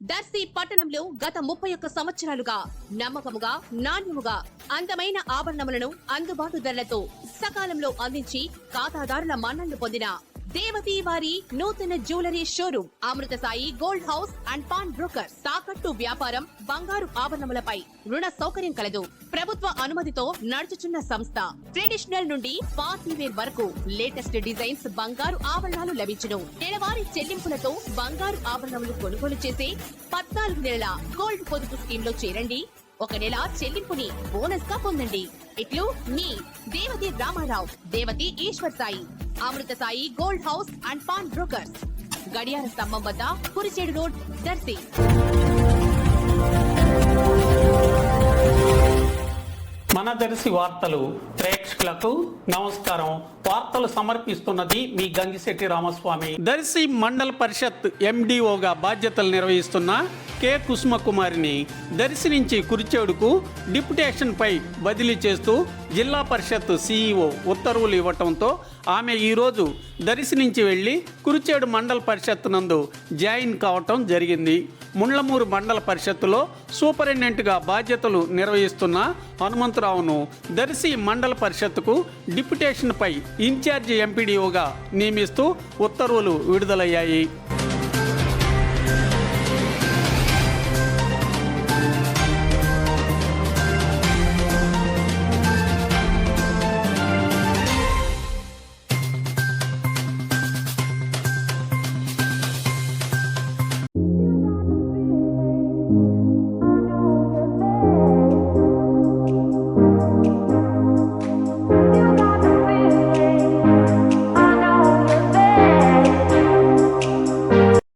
దర్శి పట్టణంలో గత 31 సంవత్సరాలుగా నమ్మకముగా, నాణ్యముగా అందమైన ఆభరణములను అందుబాటు ధరలతో సకాలంలో అందించి ఖాతాదారుల మన్ననలు పొందిన దేవతి వారి నూతన jewellery showroom Amrutha Sai gold house and pawn broker. తాకట్టు వ్యాపారం, బంగారు ఆభరణములపై రుణ సౌకర్యం కలదు. ప్రభుత్వ అనుమతితో నడుచుచున్న సంస్థ. ట్రెడిషనల్ నుండి పార్టీ వేర్ వరకు లేటెస్ట్ డిజైన్స్ బంగారు ఆభరణాలు లభించును. నెలవారీ చెల్లింపులతో బంగారు ఆభరణములు కొనుగోలు చేసి 14 నెలల గోల్డ్ పొదుపు స్కీమ్ లో చేరండి. 1 నెల చెల్లింపుని బోనస్ గా పొందండి. ఇట్లు మీ Devathi Ramarao, Devathi Eshwar Sai, Amrutha Sai gold house and pawn brokers, గడియార స్తంభం వద్ద, కురిచేడు రోడ్, దర్శి. మన దర్శి వార్తలు ప్రేక్షకులకు నమస్కారం. వార్తలు సమర్పిస్తున్నది మీ గంగిశెట్టి రామస్వామి. దర్శి మండల పరిషత్ ఎండిఓగా బాధ్యతలు నిర్వహిస్తున్న కె కుసుమకుమారిని దర్శి నుంచి కురిచేడుకు డిప్యుటేషన్ పై బదిలీ చేస్తూ జిల్లా పరిషత్ సిఇఓ ఉత్తర్వులు ఇవ్వటంతో ఆమె ఈరోజు దర్శి నుంచి వెళ్లి కురిచేడు మండల పరిషత్ నందు జాయిన్ కావటం జరిగింది. ముండ్లమూరు మండల పరిషత్తులో సూపరింటెండెంట్గా బాధ్యతలు నిర్వహిస్తున్న హనుమంతరావును దర్శి మండల పరిషత్తుకు డిప్యుటేషన్పై ఇన్ఛార్జి ఎంపీడీఓగా నియమిస్తూ ఉత్తర్వులు విడుదలయ్యాయి.